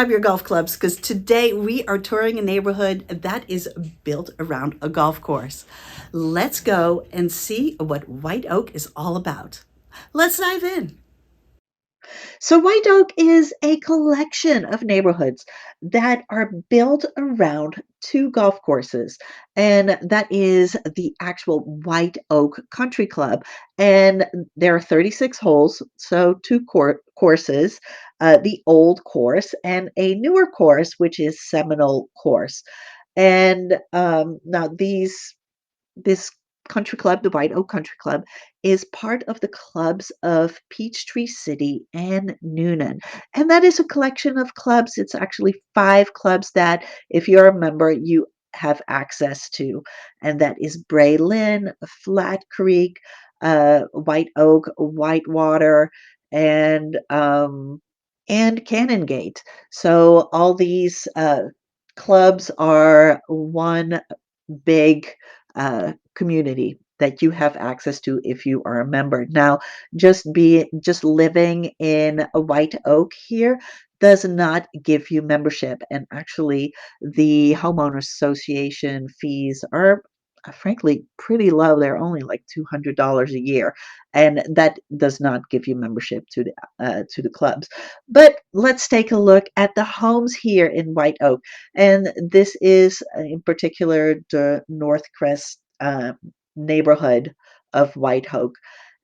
Grab your golf clubs because today we are touring a neighborhood that is built around a golf course. Let's go and see what White Oak is all about. Let's dive in. So, White Oak is a collection of neighborhoods that are built around two golf courses, and that is the actual White Oak Country Club. And there are 36 holes, so two courses, the old course and a newer course, which is Seminole Course. And now this country club, the White Oak Country Club, is part of the clubs of Peachtree City and Newnan. And that is a collection of clubs. It's actually 5 clubs that, if you're a member, you have access to. And that is Braylin, Flat Creek, White Oak, Whitewater, and Canongate. So all these clubs are one big community that you have access to if you are a member. Now, just living in a White Oak here does not give you membership, and actually, the homeowners association fees are frankly pretty low. They're only like $200 a year, and that does not give you membership to the clubs. But let's take a look at the homes here in White Oak. And this is in particular the North Crest neighborhood of White Oak.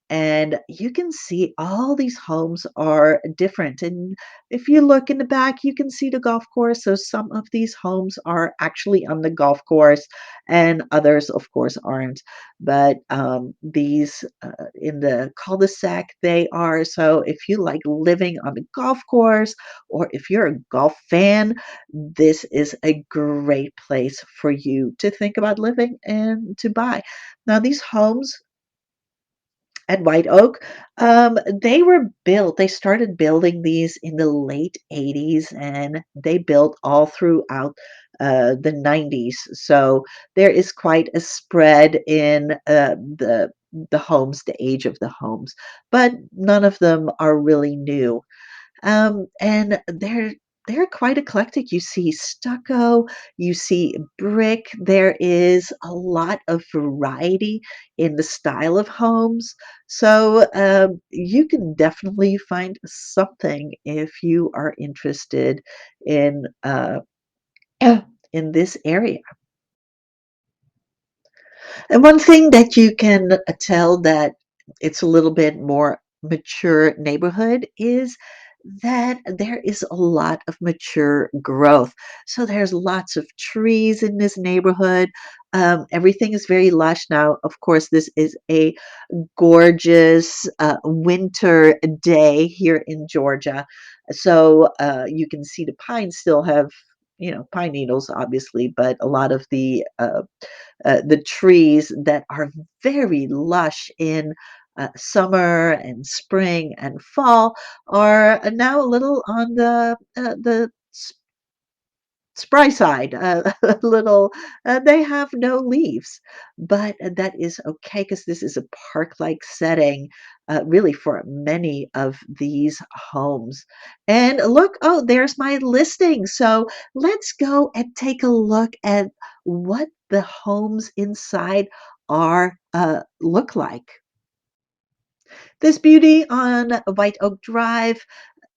And you can see all these homes are different. And if you look in the back, you can see the golf course. So some of these homes are actually on the golf course, and others, of course, aren't. But these in the cul-de-sac, they are. So if you like living on the golf course, or if you're a golf fan, this is a great place for you to think about living and to buy. Now, these homes at White Oak. They started building these in the late 80s and they built all throughout the 90s. So there is quite a spread in the homes, the age of the homes, but none of them are really new. And they're quite eclectic. You see stucco, you see brick. There is a lot of variety in the style of homes. So you can definitely find something if you are interested in in this area. And one thing that you can tell that it's a little bit more mature neighborhood is that there is a lot of mature growth. So there's lots of trees in this neighborhood. Everything is very lush. Now, of course, this is a gorgeous winter day here in Georgia. So you can see the pines still have, pine needles, obviously, but a lot of the trees that are very lush in summer and spring and fall are now a little on the spry side, a little, they have no leaves, but that is okay because this is a park-like setting, really for many of these homes. And look, oh, there's my listing. So let's go and take a look at what the homes inside are look like. This beauty on White Oak Drive,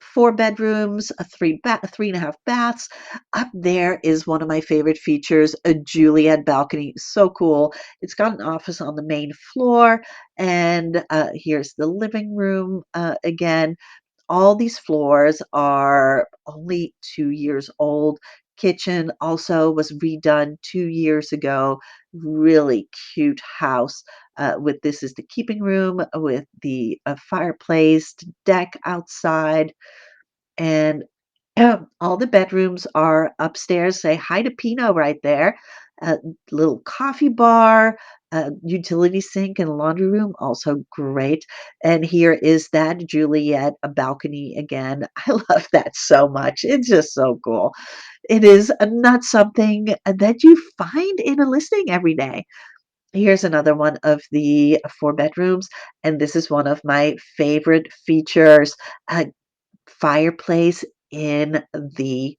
4 bedrooms, a 3.5 baths. Up there is one of my favorite features, a Juliet balcony. So cool. It's got an office on the main floor, and here's the living room again. All these floors are only 2 years old. Kitchen also was redone 2 years ago. Really cute house. With this is the keeping room with the fireplace, deck outside, and all the bedrooms are upstairs. Say hi to Pino right there. A little coffee bar, a utility sink, and laundry room, also great. And here is that Juliet, a balcony again. I love that so much. It's just so cool. It is not something that you find in a listing every day. Here's another one of the 4 bedrooms, and this is one of my favorite features. A fireplace in the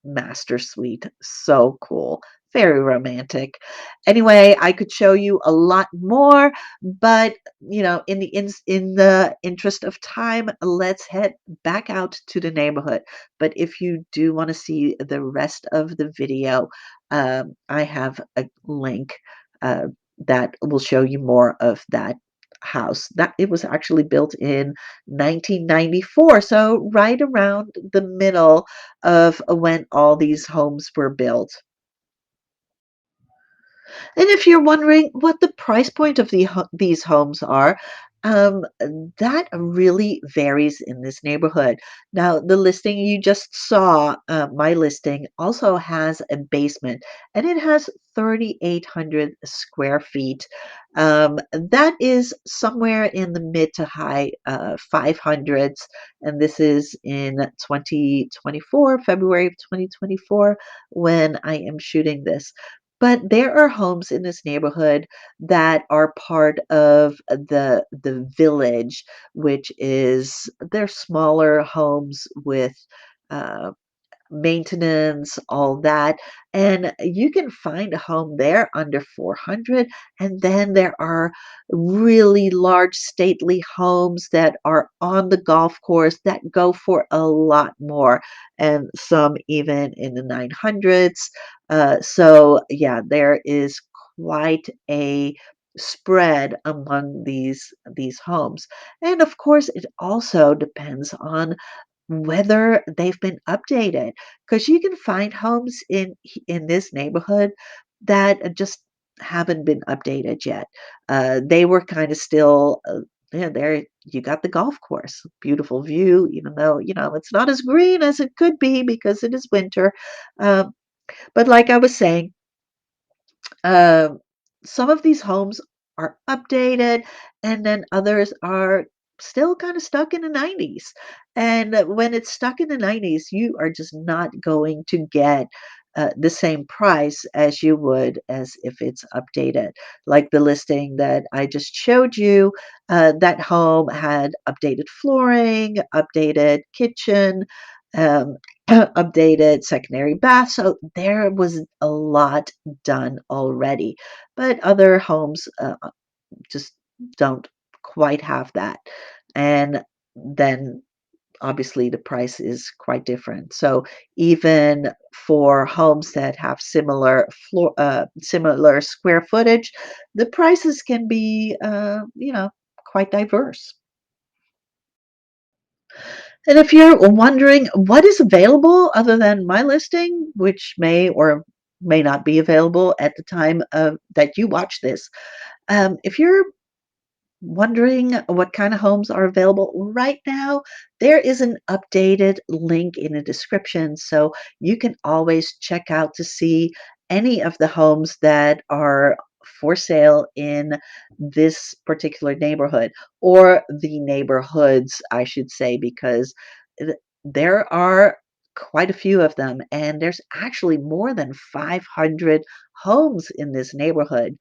master suite. So cool. Very romantic. Anyway, I could show you a lot more, but in the interest of time, let's head back out to the neighborhood. But if you do want to see the rest of the video, I have a link uh, that will show you more of that house. That it was actually built in 1994, so right around the middle of when all these homes were built. And if you're wondering what the price point of these homes are, um, that really varies in this neighborhood. Now, the listing you just saw, my listing, also has a basement and it has 3,800 square feet. That is somewhere in the mid to high 500s. And this is in 2024, February of 2024, when I am shooting this. But there are homes in this neighborhood that are part of the village, which is they're smaller homes with uh, maintenance, all that. And you can find a home there under 400. And then there are really large, stately homes that are on the golf course that go for a lot more, and some even in the 900s. So, yeah, there is quite a spread among these homes. And of course, it also depends on whether they've been updated, because you can find homes in this neighborhood that just haven't been updated yet. They were kind of still yeah, there you got the golf course, beautiful view, even though it's not as green as it could be because it is winter. Um, but like I was saying, um, some of these homes are updated, and then others are still kind of stuck in the 90s. And when it's stuck in the 90s, you are just not going to get the same price as you would as if it's updated. Like the listing that I just showed you, that home had updated flooring, updated kitchen, um, updated secondary bath. So there was a lot done already, but other homes just don't quite have that. And then obviously the price is quite different. So even for homes that have similar square footage, the prices can be, quite diverse. And if you're wondering what is available other than my listing, which may or may not be available at the time of that you watch this, if you're wondering what kind of homes are available right now, there is an updated link in the description. So you can always check out to see any of the homes that are for sale in this particular neighborhood, or the neighborhoods, I should say, because there are quite a few of them, and there's actually more than 500 homes in this neighborhood.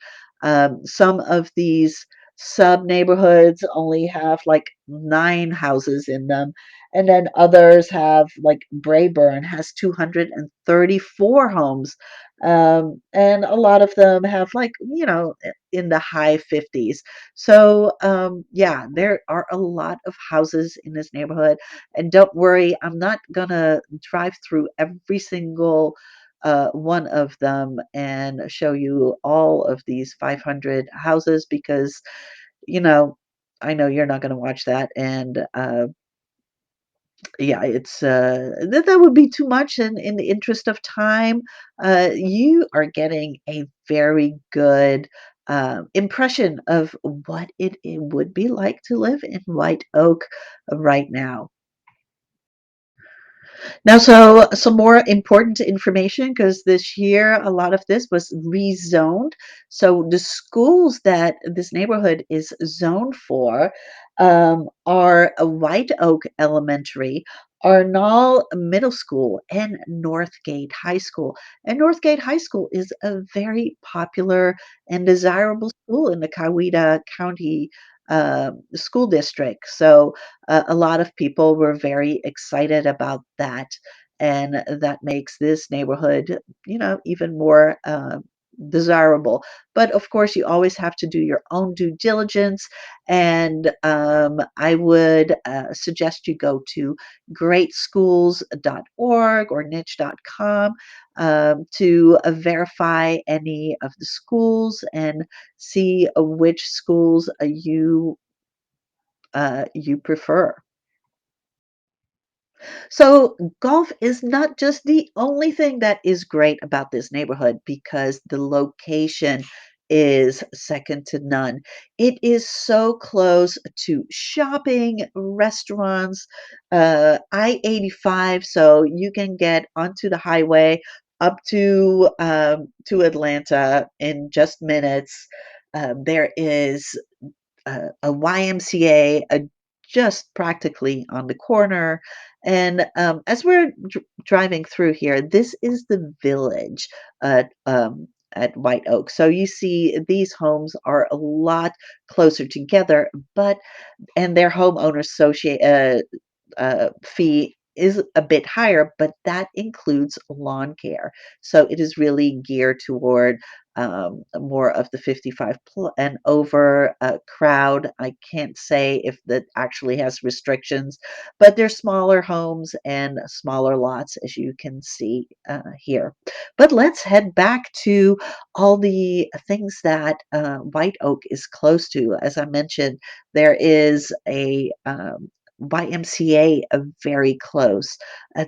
Some of these sub neighborhoods only have like 9 houses in them. And then others have like Brayburn has 234 homes. And a lot of them have like, in the high 50s. So, yeah, there are a lot of houses in this neighborhood. And don't worry, I'm not gonna drive through every single one of them and show you all of these 500 houses because you know, I know you're not gonna watch that, and, yeah, it's, that would be too much in the interest of time. You are getting a very good, impression of what it would be like to live in White Oak right now. Now, so some more important information because this year a lot of this was rezoned. So the schools that this neighborhood is zoned for are a White Oak Elementary, Arnall Middle School, and Northgate High School. And Northgate High School is a very popular and desirable school in the Coweta County. school district. So a lot of people were very excited about that. And that makes this neighborhood, even more desirable. But of course, you always have to do your own due diligence. And I would suggest you go to greatschools.org or niche.com to verify any of the schools and see which schools you prefer. So, golf is not just the only thing that is great about this neighborhood because the location is second to none. It is so close to shopping, restaurants, I-85, so you can get onto the highway up to Atlanta in just minutes. There is a YMCA just practically on the corner. And as we're driving through here, this is the village at White Oak. So you see, these homes are a lot closer together, but and their homeowner fee is a bit higher, but that includes lawn care. So it is really geared toward more of the 55 and over crowd. I can't say if that actually has restrictions, but they're smaller homes and smaller lots, as you can see here. But let's head back to all the things that White Oak is close to. As I mentioned, there is a YMCA very close.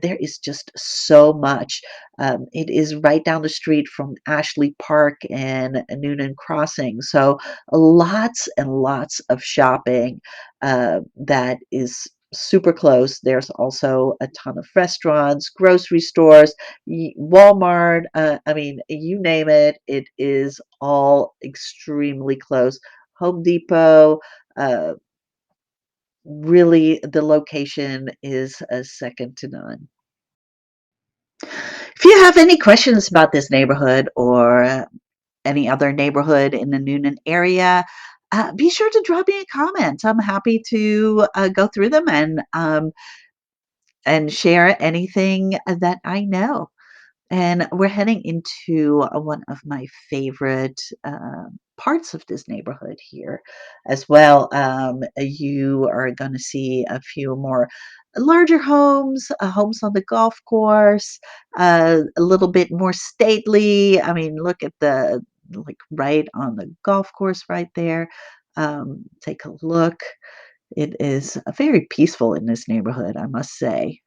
There is just so much. It is right down the street from Ashley Park and Newnan Crossing. So lots and lots of shopping that is super close. There's also a ton of restaurants, grocery stores, Walmart. I mean, you name it, it is all extremely close. Home Depot. Really, the location is a second to none. If you have any questions about this neighborhood or any other neighborhood in the Newnan area, be sure to drop me a comment. I'm happy to go through them and share anything that I know. And we're heading into one of my favorite parts of this neighborhood here as well. You are going to see a few more larger homes, homes on the golf course, a little bit more stately. I mean, look at the like right on the golf course right there. Take a look. It is very peaceful in this neighborhood, I must say.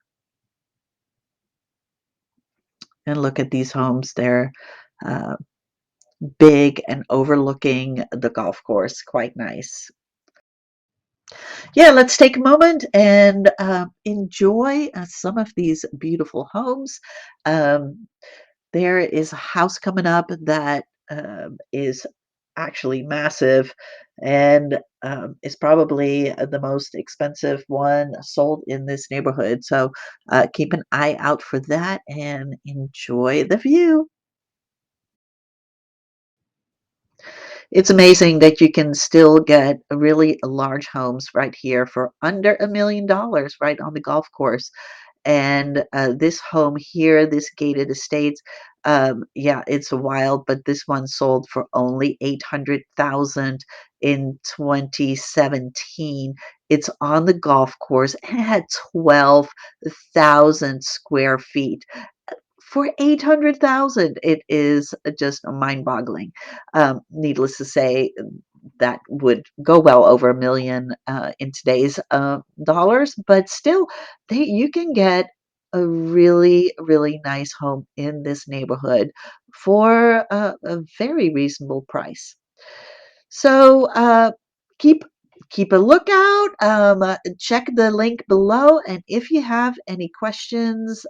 And look at these homes. They're uh, big and overlooking the golf course. Quite nice. Yeah, let's take a moment and enjoy some of these beautiful homes. Um, there is a house coming up that is actually massive and is probably the most expensive one sold in this neighborhood. So keep an eye out for that and enjoy the view. It's amazing that you can still get really large homes right here for under $1 million right on the golf course. And this home here, this gated estate, yeah, it's wild, but this one sold for only 800,000 in 2017. It's on the golf course and it had 12,000 square feet for 800,000. It is just mind-boggling. Needless to say, that would go well over 1 million in today's dollars, but still, you can get a really, really nice home in this neighborhood for a very reasonable price. So keep keep a lookout. Check the link below, and if you have any questions,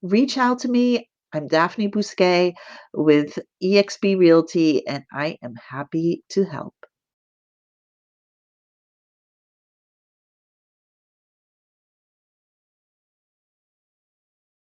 reach out to me. I'm Daphne Bousquet with eXp Realty, and I am happy to help.